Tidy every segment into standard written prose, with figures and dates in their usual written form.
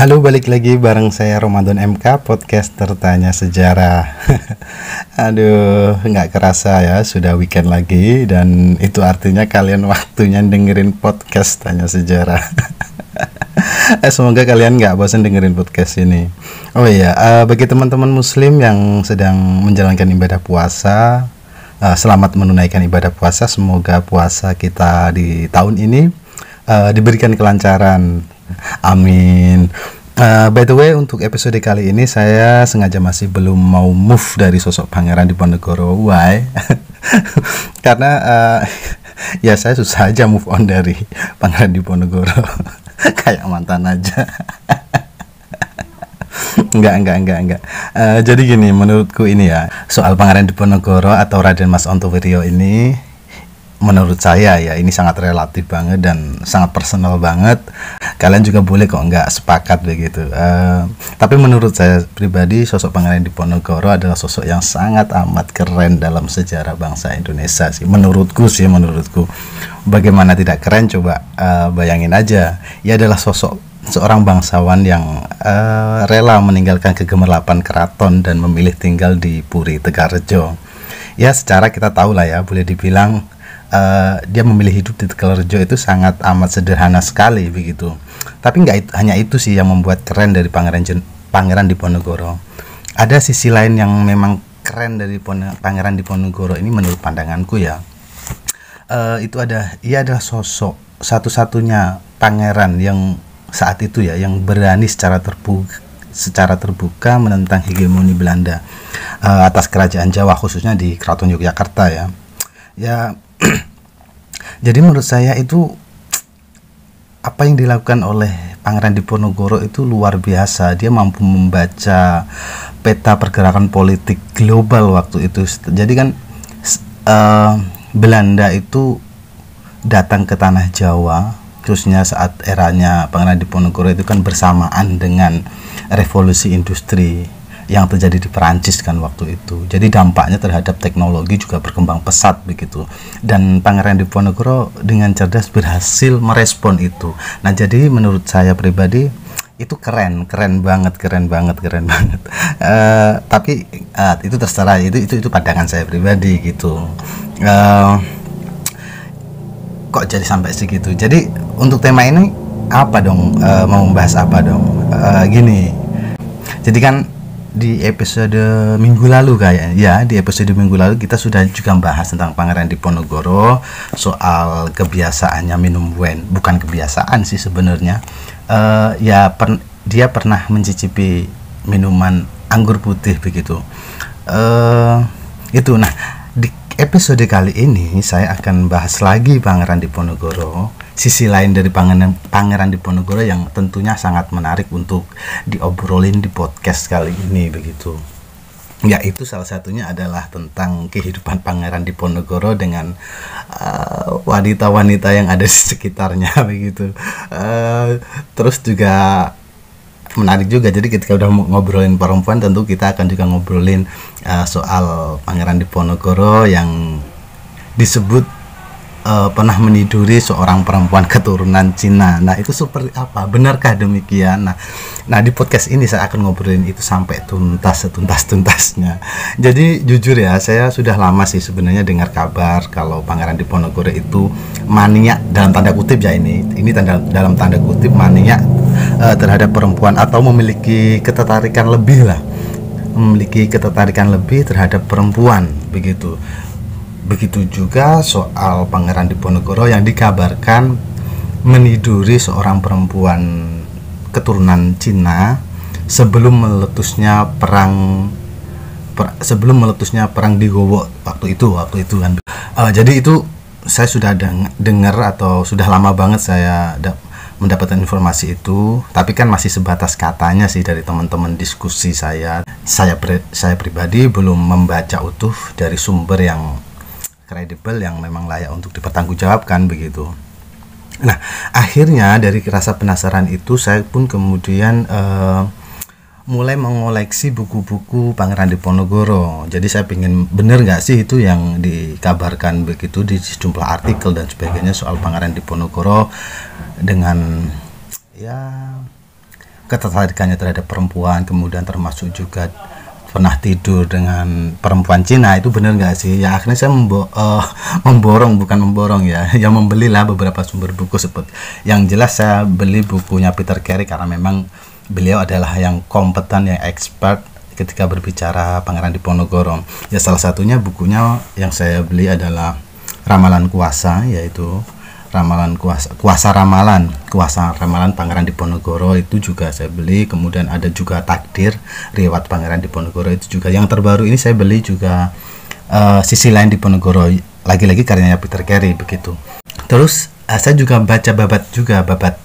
Halo, balik lagi bareng saya Ramadan MK, podcaster tanya sejarah. Aduh, nggak kerasa ya, sudah weekend lagi. Dan itu artinya kalian waktunya dengerin podcast tanya sejarah. Semoga kalian nggak bosan dengerin podcast ini. Oh iya, bagi teman-teman muslim yang sedang menjalankan ibadah puasa, selamat menunaikan ibadah puasa. Semoga puasa kita di tahun ini diberikan kelancaran. Amin. By the way, untuk episode kali ini saya sengaja masih belum mau move dari sosok Pangeran Diponegoro. Why? Karena ya saya susah aja move on dari Pangeran Diponegoro. Kayak mantan aja. Enggak. Jadi gini, menurutku ini ya, soal Pangeran Diponegoro atau Raden Mas Ontowirio ini, menurut saya ya ini sangat relatif banget dan sangat personal banget. Kalian juga boleh kok nggak sepakat begitu. Tapi menurut saya pribadi, sosok Pangeran Diponegoro adalah sosok yang sangat amat keren dalam sejarah bangsa Indonesia sih. Menurutku. Bagaimana tidak keren, coba bayangin aja. Ia adalah sosok seorang bangsawan yang rela meninggalkan kegemerlapan keraton dan memilih tinggal di Puri Tegalrejo. Ya, secara kita tahu lah ya, boleh dibilang dia memilih hidup di Tegalrejo itu sangat amat sederhana sekali begitu. Tapi hanya itu sih yang membuat keren dari Pangeran Diponegoro. Ada sisi lain yang memang keren dari Pangeran Diponegoro ini menurut pandanganku ya. Ia adalah sosok satu-satunya pangeran yang saat itu ya yang berani secara terbuka menentang hegemoni Belanda atas kerajaan Jawa, khususnya di Keraton Yogyakarta ya. Jadi menurut saya itu apa yang dilakukan oleh Pangeran Diponegoro itu luar biasa. Dia mampu membaca peta pergerakan politik global waktu itu. Jadi kan Belanda itu datang ke tanah Jawa, khususnya saat eranya Pangeran Diponegoro itu kan bersamaan dengan revolusi industri yang terjadi di Perancis kan waktu itu. Jadi dampaknya terhadap teknologi juga berkembang pesat begitu. Dan Pangeran Diponegoro dengan cerdas berhasil merespon itu. Nah, jadi menurut saya pribadi itu keren banget. Tapi itu terserah, itu pandangan saya pribadi gitu. Kok jadi sampai segitu. Jadi untuk tema ini apa dong? Mau membahas apa dong? Gini. Jadi kan di episode minggu lalu kita sudah juga membahas tentang Pangeran Diponegoro, soal kebiasaannya minum wine. Bukan kebiasaan sih sebenarnya, dia pernah mencicipi minuman anggur putih begitu. Nah, di episode kali ini saya akan bahas lagi Pangeran Diponegoro, sisi lain dari Pangeran Diponegoro yang tentunya sangat menarik untuk diobrolin di podcast kali ini begitu. Yaitu salah satunya adalah tentang kehidupan Pangeran Diponegoro dengan wanita-wanita yang ada di sekitarnya begitu. Terus juga menarik juga, jadi ketika udah ngobrolin perempuan, tentu kita akan juga ngobrolin soal Pangeran Diponegoro yang disebut pernah meniduri seorang perempuan keturunan Cina. Nah, itu seperti apa? Benarkah demikian? Nah, di podcast ini saya akan ngobrolin itu sampai setuntas-tuntasnya. Jadi jujur ya, saya sudah lama sih sebenarnya dengar kabar kalau Pangeran Diponegoro itu mania, dalam tanda kutip ya, ini dalam tanda kutip mania terhadap perempuan, atau memiliki ketertarikan lebih terhadap perempuan begitu. Begitu juga soal Pangeran Diponegoro yang dikabarkan meniduri seorang perempuan keturunan Cina sebelum meletusnya perang di Gowo waktu itu kan. Jadi itu saya sudah dengar, atau sudah lama banget saya mendapatkan informasi itu, tapi kan masih sebatas katanya sih dari teman-teman diskusi saya. Saya pribadi belum membaca utuh dari sumber yang kredibel yang memang layak untuk dipertanggungjawabkan begitu. Nah, akhirnya dari rasa penasaran itu saya pun kemudian mulai mengoleksi buku-buku Pangeran Diponegoro. Jadi saya pengen, bener nggak sih itu yang dikabarkan begitu di sejumlah artikel dan sebagainya soal Pangeran Diponegoro dengan ya ketertarikannya terhadap perempuan, kemudian termasuk juga pernah tidur dengan perempuan Cina, itu benar nggak sih? Ya akhirnya saya memborong, bukan memborong ya, yang membelilah beberapa sumber buku seperti, yang jelas saya beli bukunya Peter Carey karena memang beliau adalah yang kompeten, yang expert ketika berbicara Pangeran Diponegoro. Ya salah satunya bukunya yang saya beli adalah Ramalan Kuasa, yaitu kuasa ramalan Pangeran Diponegoro, itu juga saya beli. Kemudian ada juga Takdir, Riwayat Pangeran Diponegoro, itu juga. Yang terbaru ini saya beli juga Sisi Lain Diponegoro, lagi-lagi karyanya Peter Carey begitu. Terus saya juga baca babat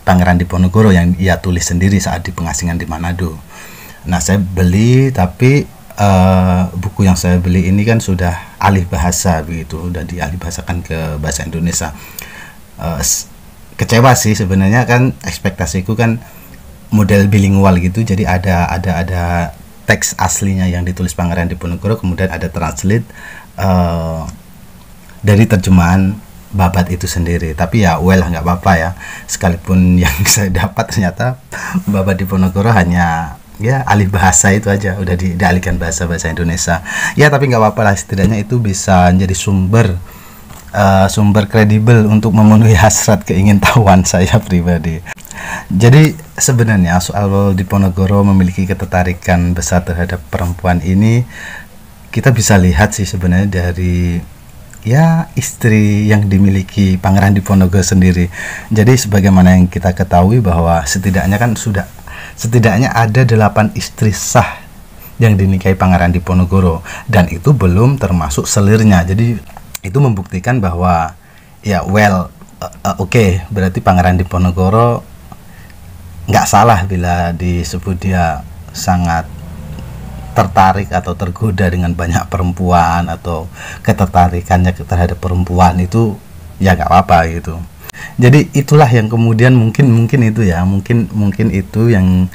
Pangeran Diponegoro yang ia tulis sendiri saat di pengasingan di Manado. Nah saya beli, tapi buku yang saya beli ini kan sudah alih bahasa begitu, udah dialih bahasakan ke bahasa Indonesia. Kecewa sih sebenarnya, kan ekspektasiku kan model bilingual gitu, jadi ada teks aslinya yang ditulis Pangeran Diponegoro, kemudian ada translate dari terjemahan babat itu sendiri. Tapi ya nggak apa-apa ya, sekalipun yang saya dapat ternyata babat Diponegoro hanya ya alih bahasa itu aja, udah dialihkan bahasa Indonesia ya. Tapi nggak apa-apa lah, setidaknya itu bisa menjadi sumber kredibel untuk memenuhi hasrat keingintahuan saya pribadi. Jadi sebenarnya soal Diponegoro memiliki ketertarikan besar terhadap perempuan ini, kita bisa lihat sih sebenarnya dari ya istri yang dimiliki Pangeran Diponegoro sendiri. Jadi sebagaimana yang kita ketahui bahwa setidaknya ada 8 istri sah yang dinikahi Pangeran Diponegoro, dan itu belum termasuk selirnya. Jadi itu membuktikan bahwa ya oke, berarti Pangeran Diponegoro nggak salah bila disebut dia sangat tertarik atau tergoda dengan banyak perempuan, atau ketertarikannya terhadap perempuan itu ya nggak apa-apa gitu. Jadi itulah yang kemudian mungkin itu ya, mungkin itu yang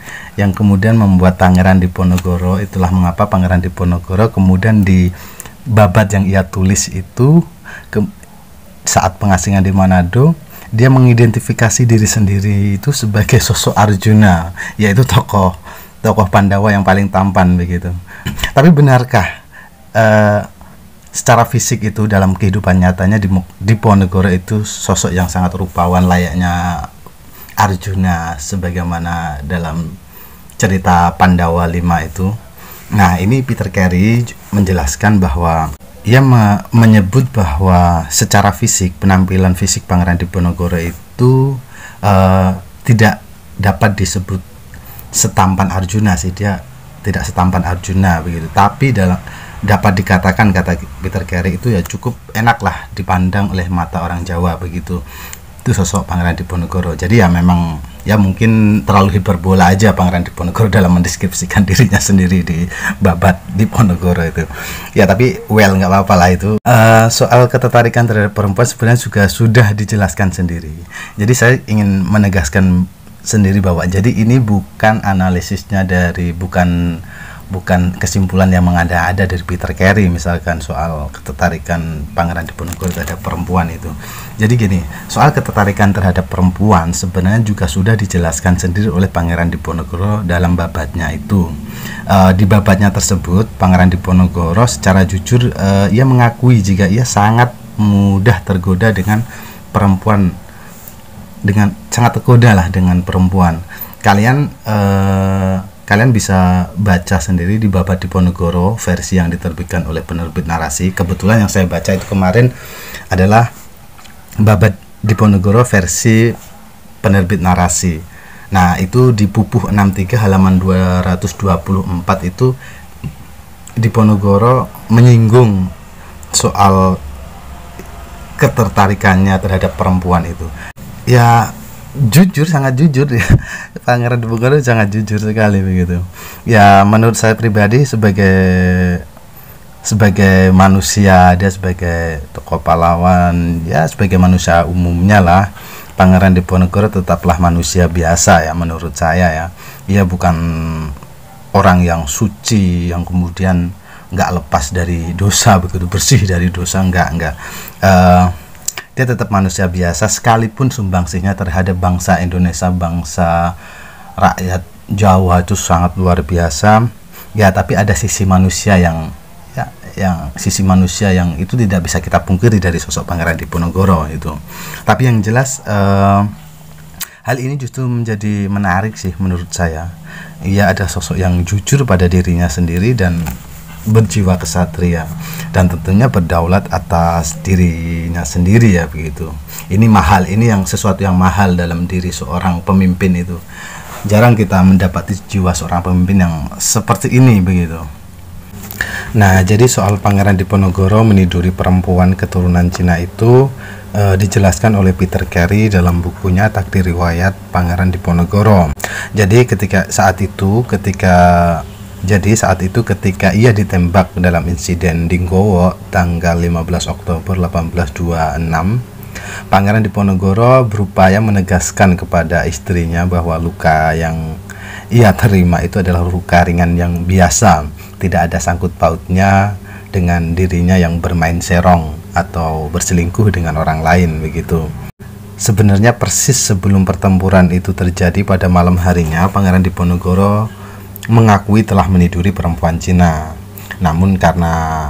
kemudian membuat Pangeran Diponegoro, itulah mengapa Pangeran Diponegoro kemudian di babat yang ia tulis itu saat pengasingan di Manado, dia mengidentifikasi diri sendiri itu sebagai sosok Arjuna, yaitu tokoh Pandawa yang paling tampan begitu. Tapi benarkah secara fisik itu dalam kehidupan nyatanya Diponegoro itu sosok yang sangat rupawan layaknya Arjuna sebagaimana dalam cerita Pandawa 5 itu? Nah, ini Peter Carey menjelaskan bahwa ia menyebut bahwa secara fisik, penampilan fisik Pangeran Diponegoro itu tidak dapat disebut setampan Arjuna sih, dia tidak setampan Arjuna begitu. Tapi dapat dikatakan, kata Peter Carey, itu ya cukup enak lah dipandang oleh mata orang Jawa begitu. Itu sosok Pangeran Diponegoro. Jadi ya memang ya mungkin terlalu hiperbola aja Pangeran Diponegoro dalam mendeskripsikan dirinya sendiri di babat Diponegoro itu. Ya tapi nggak apa-apa lah itu. Soal ketertarikan terhadap perempuan sebenarnya juga sudah dijelaskan sendiri. Jadi saya ingin menegaskan sendiri bahwa jadi ini bukan analisisnya bukan kesimpulan yang mengada-ada dari Peter Carey misalkan soal ketertarikan Pangeran Diponegoro terhadap perempuan itu. Jadi gini, soal ketertarikan terhadap perempuan sebenarnya juga sudah dijelaskan sendiri oleh Pangeran Diponegoro dalam babatnya itu. Di babatnya tersebut Pangeran Diponegoro secara jujur ia mengakui jika ia sangat mudah tergoda dengan perempuan, sangat tergoda lah dengan perempuan. Kalian bisa baca sendiri di babat Diponegoro versi yang diterbitkan oleh penerbit Narasi. Kebetulan yang saya baca itu kemarin adalah babat Diponegoro versi penerbit Narasi. Nah, itu di Pupuh 63 halaman 224 itu Diponegoro menyinggung soal ketertarikannya terhadap perempuan itu. Ya jujur, sangat jujur ya. Pangeran Diponegoro sangat jujur sekali begitu. Ya menurut saya pribadi sebagai manusia, dia sebagai tokoh pahlawan, ya sebagai manusia umumnya lah, Pangeran Diponegoro tetaplah manusia biasa ya menurut saya ya. Ia bukan orang yang suci yang kemudian nggak lepas dari dosa begitu, bersih dari dosa, enggak. Dia tetap manusia biasa sekalipun sumbangsihnya terhadap bangsa Indonesia, bangsa rakyat Jawa itu sangat luar biasa ya, tapi ada sisi manusia yang sisi manusia yang itu tidak bisa kita pungkiri dari sosok Pangeran Diponegoro itu. Tapi yang jelas hal ini justru menjadi menarik sih menurut saya. Ia ada sosok yang jujur pada dirinya sendiri dan berjiwa kesatria, dan tentunya berdaulat atas dirinya sendiri ya begitu. Ini mahal, ini yang sesuatu yang mahal dalam diri seorang pemimpin itu. Jarang kita mendapati jiwa seorang pemimpin yang seperti ini begitu. Nah, jadi soal Pangeran Diponegoro meniduri perempuan keturunan Cina itu dijelaskan oleh Peter Carey dalam bukunya Takdir Riwayat Pangeran Diponegoro. Jadi saat itu ketika ia ditembak dalam insiden Dinggowo tanggal 15 Oktober 1826, Pangeran Diponegoro berupaya menegaskan kepada istrinya bahwa luka yang ia terima itu adalah luka ringan yang biasa, tidak ada sangkut pautnya dengan dirinya yang bermain serong atau berselingkuh dengan orang lain begitu. Sebenarnya persis sebelum pertempuran itu terjadi pada malam harinya, Pangeran Diponegoro mengakui telah meniduri perempuan Cina. Namun karena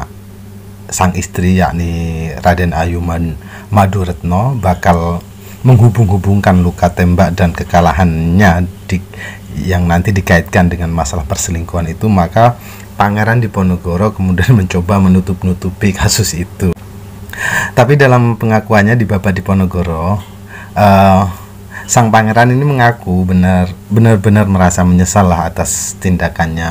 sang istri yakni Raden Ayuman Maduretno bakal menghubung-hubungkan luka tembak dan kekalahannya yang nanti dikaitkan dengan masalah perselingkuhan itu, maka Pangeran Diponegoro kemudian mencoba menutup-nutupi kasus itu. Tapi dalam pengakuannya di Babat Diponegoro, sang pangeran ini mengaku benar-benar merasa menyesal lah atas tindakannya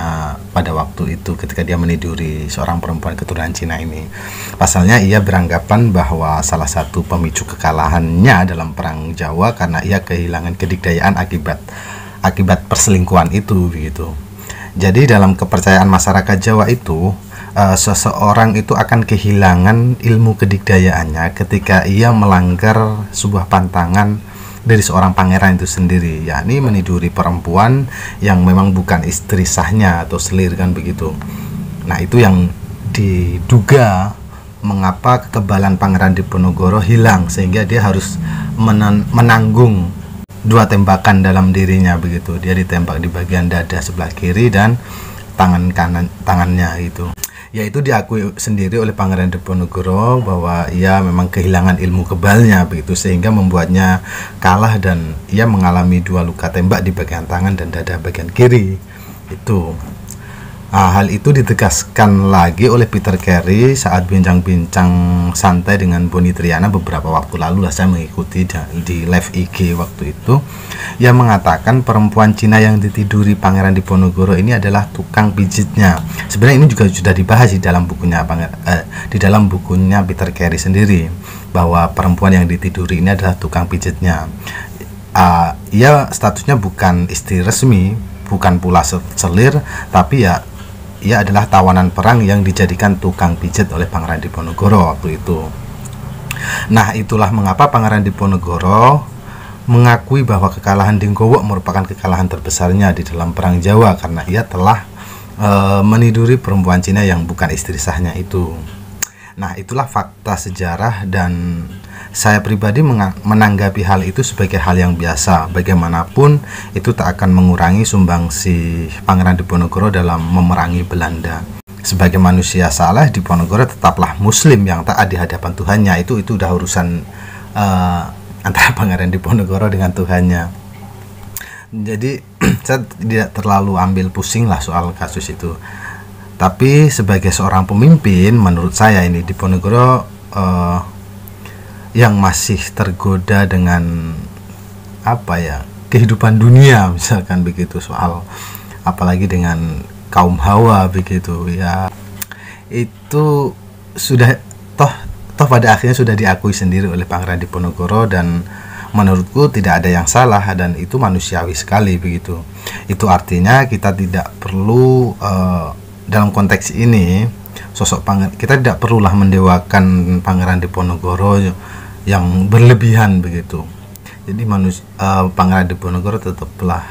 pada waktu itu ketika dia meniduri seorang perempuan keturunan Cina ini. Pasalnya ia beranggapan bahwa salah satu pemicu kekalahannya dalam perang Jawa karena ia kehilangan kedikdayaan akibat perselingkuhan itu begitu. Jadi dalam kepercayaan masyarakat Jawa itu, seseorang itu akan kehilangan ilmu kedikdayaannya ketika ia melanggar sebuah pantangan dari seorang pangeran itu sendiri, yakni meniduri perempuan yang memang bukan istri sahnya atau selir kan begitu. Nah, itu yang diduga mengapa kekebalan Pangeran Diponegoro hilang sehingga dia harus menanggung dua tembakan dalam dirinya begitu. Dia ditembak di bagian dada sebelah kiri dan tangannya itu. Yaitu diakui sendiri oleh Pangeran Diponegoro bahwa ia memang kehilangan ilmu kebalnya begitu, sehingga membuatnya kalah dan ia mengalami dua luka tembak di bagian tangan dan dada bagian kiri itu. Hal itu ditegaskan lagi oleh Peter Carey saat bincang-bincang santai dengan Boni Triana beberapa waktu lalu lah, saya mengikuti di live IG waktu itu. Ia mengatakan perempuan Cina yang ditiduri Pangeran Diponegoro ini adalah tukang pijitnya. Sebenarnya ini juga sudah dibahas di dalam bukunya Peter Carey sendiri, bahwa perempuan yang ditiduri ini adalah tukang pijitnya. Ia statusnya bukan istri resmi, bukan pula selir, tapi ia adalah tawanan perang yang dijadikan tukang pijit oleh Pangeran Diponegoro waktu itu. Nah, itulah mengapa Pangeran Diponegoro mengakui bahwa kekalahan Dinggowo merupakan kekalahan terbesarnya di dalam perang Jawa karena ia telah meniduri perempuan Cina yang bukan istri sahnya itu. Nah, itulah fakta sejarah dan saya pribadi menanggapi hal itu sebagai hal yang biasa. Bagaimanapun itu tak akan mengurangi sumbangsi Pangeran Diponegoro dalam memerangi Belanda. Sebagai manusia saleh, Diponegoro tetaplah muslim yang taat di hadapan Tuhannya. Itu udah urusan antara Pangeran Diponegoro dengan Tuhannya. Jadi saya tidak terlalu ambil pusing lah soal kasus itu. Tapi sebagai seorang pemimpin, menurut saya ini Diponegoro yang masih tergoda dengan kehidupan dunia misalkan begitu, soal apalagi dengan kaum Hawa begitu ya, itu sudah toh pada akhirnya sudah diakui sendiri oleh Pangeran Diponegoro dan menurutku tidak ada yang salah dan itu manusiawi sekali begitu. Itu artinya kita tidak perlu dalam konteks ini kita tidak perlulah mendewakan Pangeran Diponegoro yang berlebihan begitu. Jadi Pangeran Diponegoro tetaplah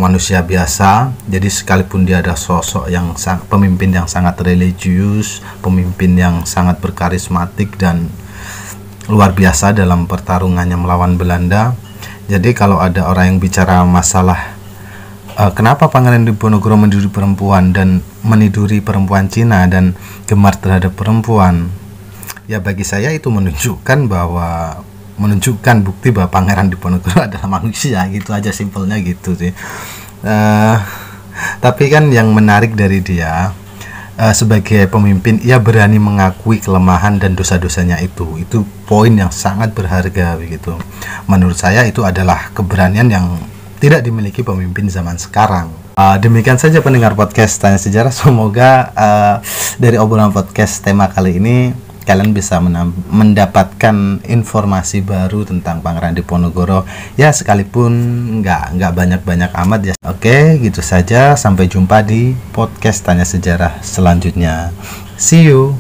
manusia biasa. Jadi sekalipun dia ada sosok yang pemimpin yang sangat religius, pemimpin yang sangat berkarismatik dan luar biasa dalam pertarungannya melawan Belanda. Jadi kalau ada orang yang bicara masalah kenapa Pangeran Diponegoro meniduri perempuan dan meniduri perempuan Cina dan gemar terhadap perempuan? Ya bagi saya itu menunjukkan bukti bahwa Pangeran Diponegoro adalah manusia, gitu aja, simpelnya gitu sih. Tapi kan yang menarik dari dia, sebagai pemimpin ia berani mengakui kelemahan dan dosa-dosanya itu poin yang sangat berharga begitu. Menurut saya itu adalah keberanian yang tidak dimiliki pemimpin zaman sekarang. Demikian saja pendengar podcast Tanya Sejarah. Semoga dari obrolan podcast tema kali ini kalian bisa mendapatkan informasi baru tentang Pangeran Diponegoro, ya sekalipun nggak banyak-banyak amat ya. Oke, gitu saja. Sampai jumpa di podcast Tanya Sejarah selanjutnya. See you.